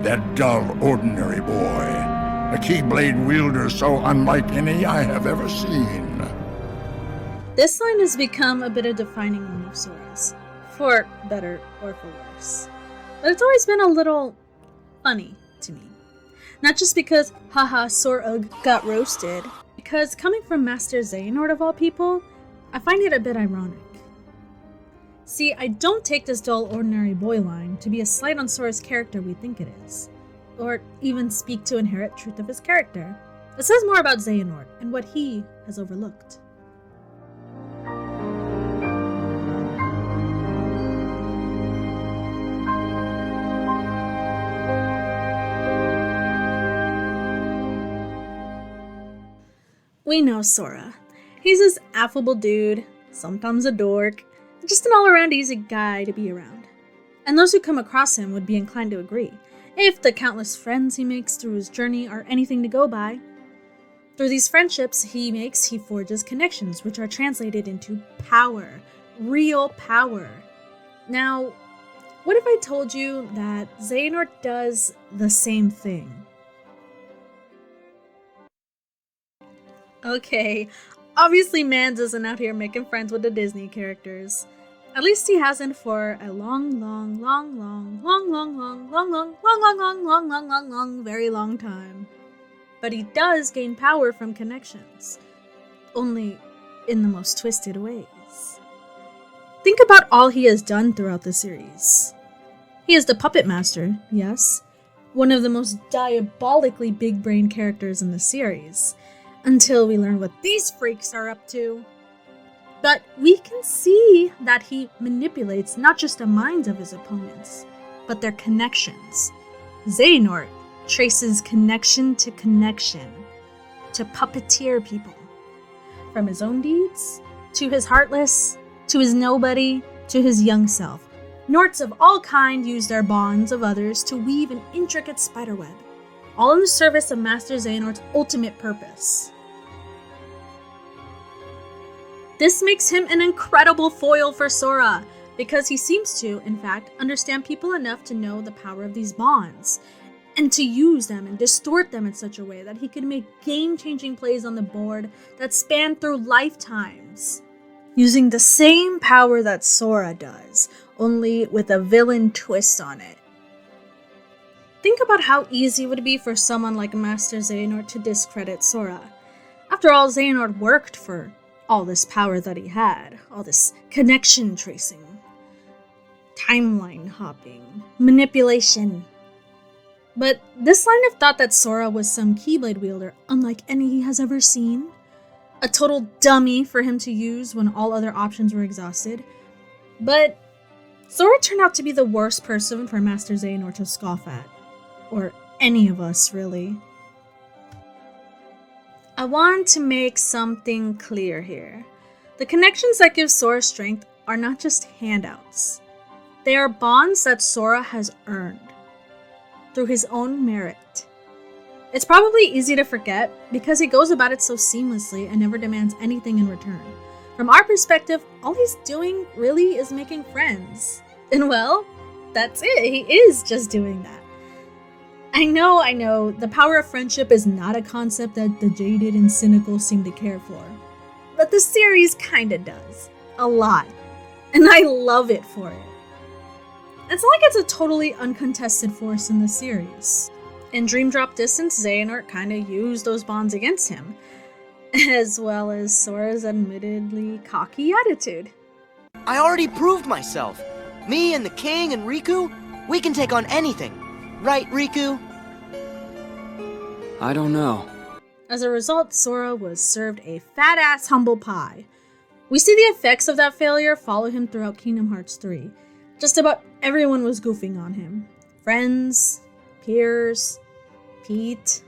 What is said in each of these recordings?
That dull, ordinary boy. A Keyblade wielder so unlike any I have ever seen. This line has become a bit of defining one of Sora's, for better or for worse. But it's always been a little funny to me. Not just because, haha, Sora got roasted, because coming from Master Xehanort of all people, I find it a bit ironic. See, I don't take this dull ordinary boy line to be a slight on Sora's character we think it is, or even speak to inherent truth of his character. It says more about Xehanort and what he has overlooked. We know Sora. He's this affable dude, sometimes a dork, just an all-around easy guy to be around. And those who come across him would be inclined to agree, if the countless friends he makes through his journey are anything to go by. Through these friendships he forges connections, which are translated into power. Real power. Now, what if I told you that Xehanort does the same thing? Okay, obviously Mans isn't out here making friends with the Disney characters. At least he hasn't for a very long time. But he does gain power from connections. Only in the most twisted ways. Think about all he has done throughout the series. He is the puppet master, yes. One of the most diabolically big-brain characters in the series. Until we learn what these freaks are up to. But we can see that he manipulates not just the minds of his opponents, but their connections. Xehanort traces connection to puppeteer people. From his own deeds, to his heartless, to his nobody, to his young self. Norts of all kind use their bonds of others to weave an intricate spiderweb, all in the service of Master Xehanort's ultimate purpose. This makes him an incredible foil for Sora, because he seems to, in fact, understand people enough to know the power of these bonds, and to use them and distort them in such a way that he can make game-changing plays on the board that span through lifetimes. Using the same power that Sora does, only with a villain twist on it. Think about how easy it would be for someone like Master Xehanort to discredit Sora. After all, Xehanort worked for all this power that he had, all this connection tracing, timeline hopping, manipulation. But this line of thought that Sora was some Keyblade wielder unlike any he has ever seen, a total dummy for him to use when all other options were exhausted. But Sora turned out to be the worst person for Master Xehanort to scoff at. Or any of us, really. I want to make something clear here. The connections that give Sora strength are not just handouts. They are bonds that Sora has earned through his own merit. It's probably easy to forget because he goes about it so seamlessly and never demands anything in return. From our perspective, all he's doing really is making friends. And well, that's it. He is just doing that. I know, the power of friendship is not a concept that the jaded and cynical seem to care for. But the series kinda does. A lot. And I love it for it. It's like it's a totally uncontested force in the series. In Dream Drop Distance, Xehanort kinda used those bonds against him, as well as Sora's admittedly cocky attitude. I already proved myself. Me and the King and Riku, we can take on anything. Right, Riku? I don't know. As a result, Sora was served a fat-ass humble pie. We see the effects of that failure follow him throughout Kingdom Hearts 3. Just about everyone was goofing on him. Friends, peers, Pete.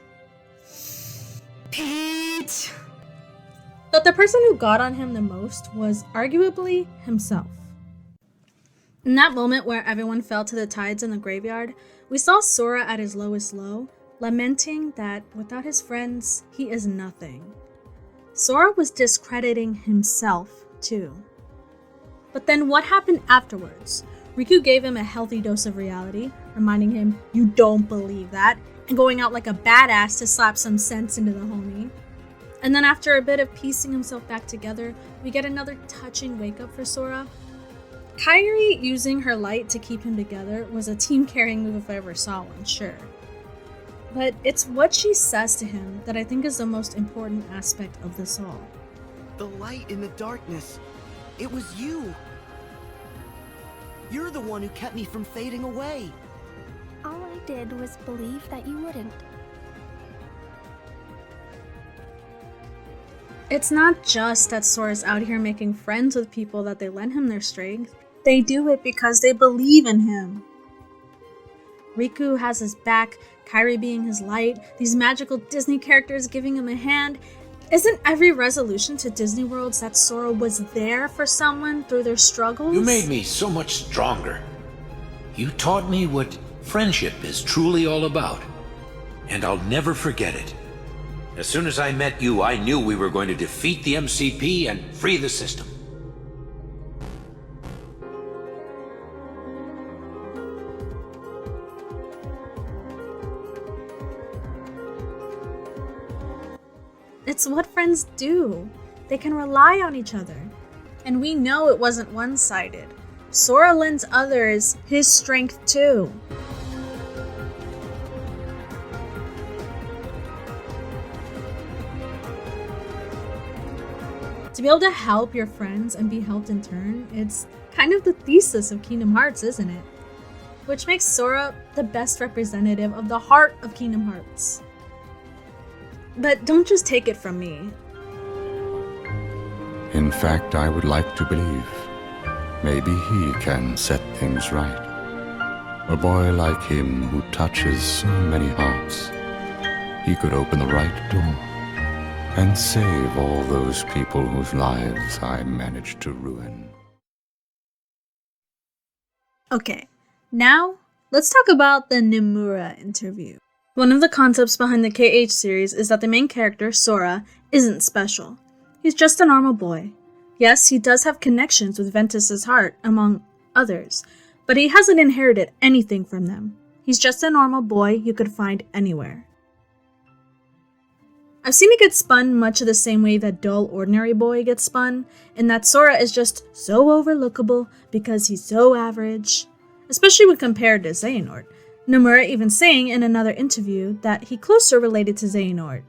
But the person who got on him the most was arguably himself. In that moment where everyone fell to the tides in the graveyard, we saw Sora at his lowest low, lamenting that without his friends, he is nothing. Sora was discrediting himself, too. But then what happened afterwards? Riku gave him a healthy dose of reality, reminding him you don't believe that, and going out like a badass to slap some sense into the homie. And then after a bit of piecing himself back together, we get another touching wake-up for Sora. Kairi using her light to keep him together was a team-carrying move if I ever saw one, sure. But it's what she says to him that I think is the most important aspect of this all. The light in the darkness. It was you. You're the one who kept me from fading away. All I did was believe that you wouldn't. It's not just that Sora's out here making friends with people that they lend him their strength. They do it because they believe in him. Riku has his back, Kairi being his light, these magical Disney characters giving him a hand. Isn't every resolution to Disney Worlds that Sora was there for someone through their struggles? You made me so much stronger. You taught me what friendship is truly all about. And I'll never forget it. As soon as I met you, I knew we were going to defeat the MCP and free the system. It's what friends do. They can rely on each other. And we know it wasn't one-sided. Sora lends others his strength too. To be able to help your friends and be helped in turn, it's kind of the thesis of Kingdom Hearts, isn't it? Which makes Sora the best representative of the heart of Kingdom Hearts. But don't just take it from me. In fact, I would like to believe maybe he can set things right. A boy like him who touches so many hearts. He could open the right door and save all those people whose lives I managed to ruin. Okay, now let's talk about the Nomura interview. One of the concepts behind the KH series is that the main character, Sora, isn't special. He's just a normal boy. Yes, he does have connections with Ventus's heart, among others, but he hasn't inherited anything from them. He's just a normal boy you could find anywhere. I've seen it get spun much of the same way that dull ordinary boy gets spun, in that Sora is just so overlookable because he's so average, especially when compared to Xehanort. Nomura even saying in another interview that he closer related to Xehanort.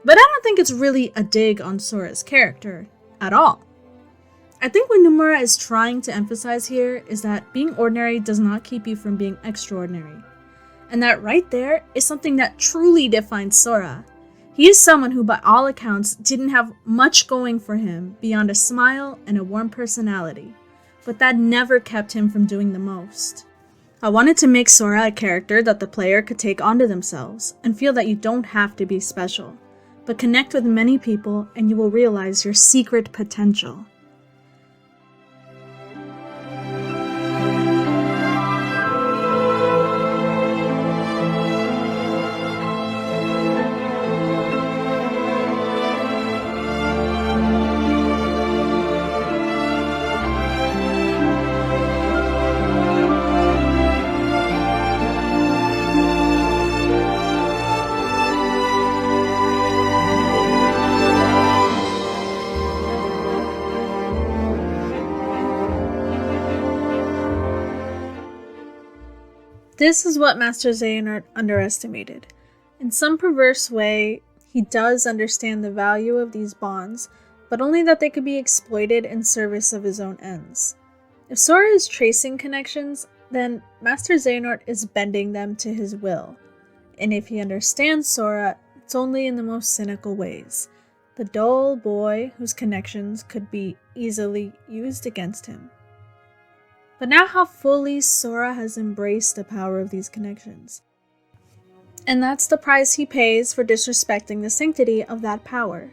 But I don't think it's really a dig on Sora's character at all. I think what Nomura is trying to emphasize here is that being ordinary does not keep you from being extraordinary. And that right there is something that truly defines Sora. He is someone who, by all accounts, didn't have much going for him beyond a smile and a warm personality, but that never kept him from doing the most. I wanted to make Sora a character that the player could take onto themselves and feel that you don't have to be special, but connect with many people and you will realize your secret potential. This is what Master Xehanort underestimated. In some perverse way, he does understand the value of these bonds, but only that they could be exploited in service of his own ends. If Sora is tracing connections, then Master Xehanort is bending them to his will. And if he understands Sora, it's only in the most cynical ways. The dull boy whose connections could be easily used against him. But now how fully Sora has embraced the power of these connections. And that's the price he pays for disrespecting the sanctity of that power.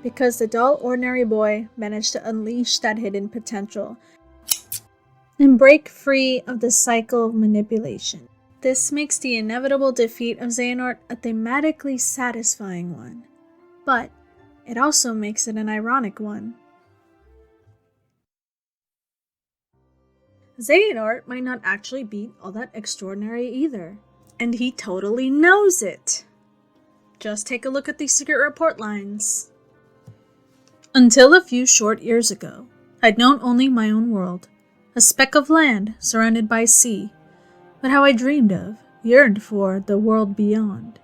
Because the dull ordinary boy managed to unleash that hidden potential and break free of the cycle of manipulation. This makes the inevitable defeat of Xehanort a thematically satisfying one. But it also makes it an ironic one. Xehanort might not actually be all that extraordinary either. And he totally knows it. Just take a look at these secret report lines. Until a few short years ago, I'd known only my own world, a speck of land surrounded by sea, but how I dreamed of, yearned for the world beyond.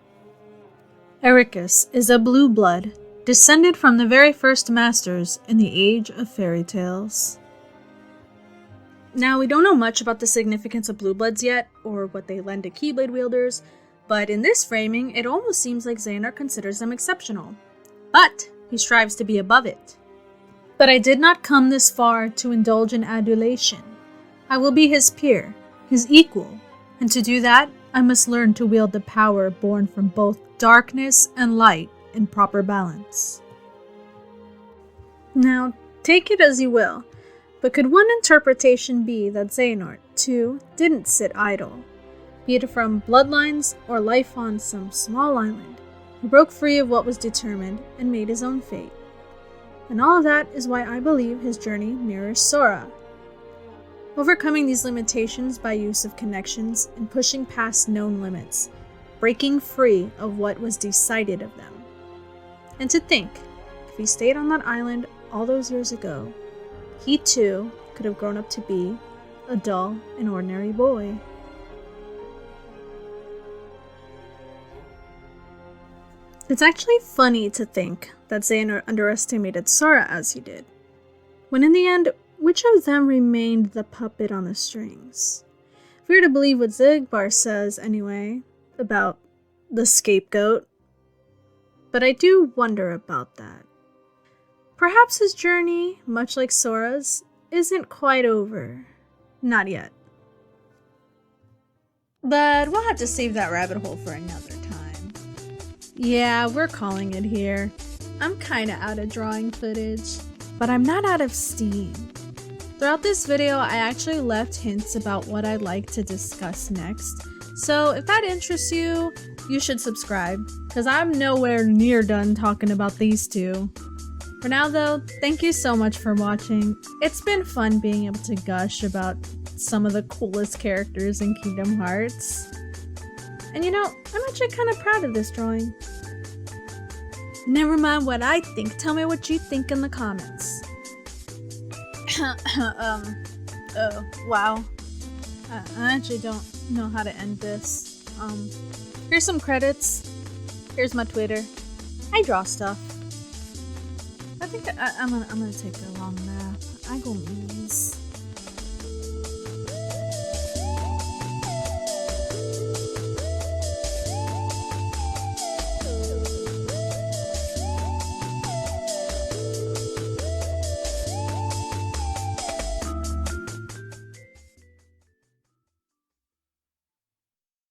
Ericus is a blue blood, descended from the very first masters in the age of fairy tales. Now, we don't know much about the significance of blue bloods yet, or what they lend to Keyblade wielders, but in this framing, it almost seems like Xehanort considers them exceptional. But he strives to be above it. But I did not come this far to indulge in adulation. I will be his peer, his equal, and to do that, I must learn to wield the power born from both darkness and light in proper balance. Now, take it as you will, but could one interpretation be that Xehanort, too, didn't sit idle? Be it from bloodlines or life on some small island, he broke free of what was determined and made his own fate. And all of that is why I believe his journey mirrors Sora. Overcoming these limitations by use of connections and pushing past known limits, breaking free of what was decided of them. And to think, if he stayed on that island all those years ago, he too could have grown up to be a dull and ordinary boy. It's actually funny to think that Xehanort underestimated Sora as he did, when in the end, which of them remained the puppet on the strings? If we were to believe what Zigbar says anyway, about the scapegoat. But I do wonder about that. Perhaps his journey, much like Sora's, isn't quite over. Not yet. But we'll have to save that rabbit hole for another time. Yeah, we're calling it here. I'm kinda out of drawing footage, but I'm not out of steam. Throughout this video, I actually left hints about what I'd like to discuss next, so if that interests you, you should subscribe, because I'm nowhere near done talking about these two. For now though, thank you so much for watching. It's been fun being able to gush about some of the coolest characters in Kingdom Hearts. And you know, I'm actually kind of proud of this drawing. Never mind what I think, tell me what you think in the comments. Wow. I actually don't know how to end this. Here's some credits. Here's my Twitter. I draw stuff. I think I'm gonna take a long nap. I go.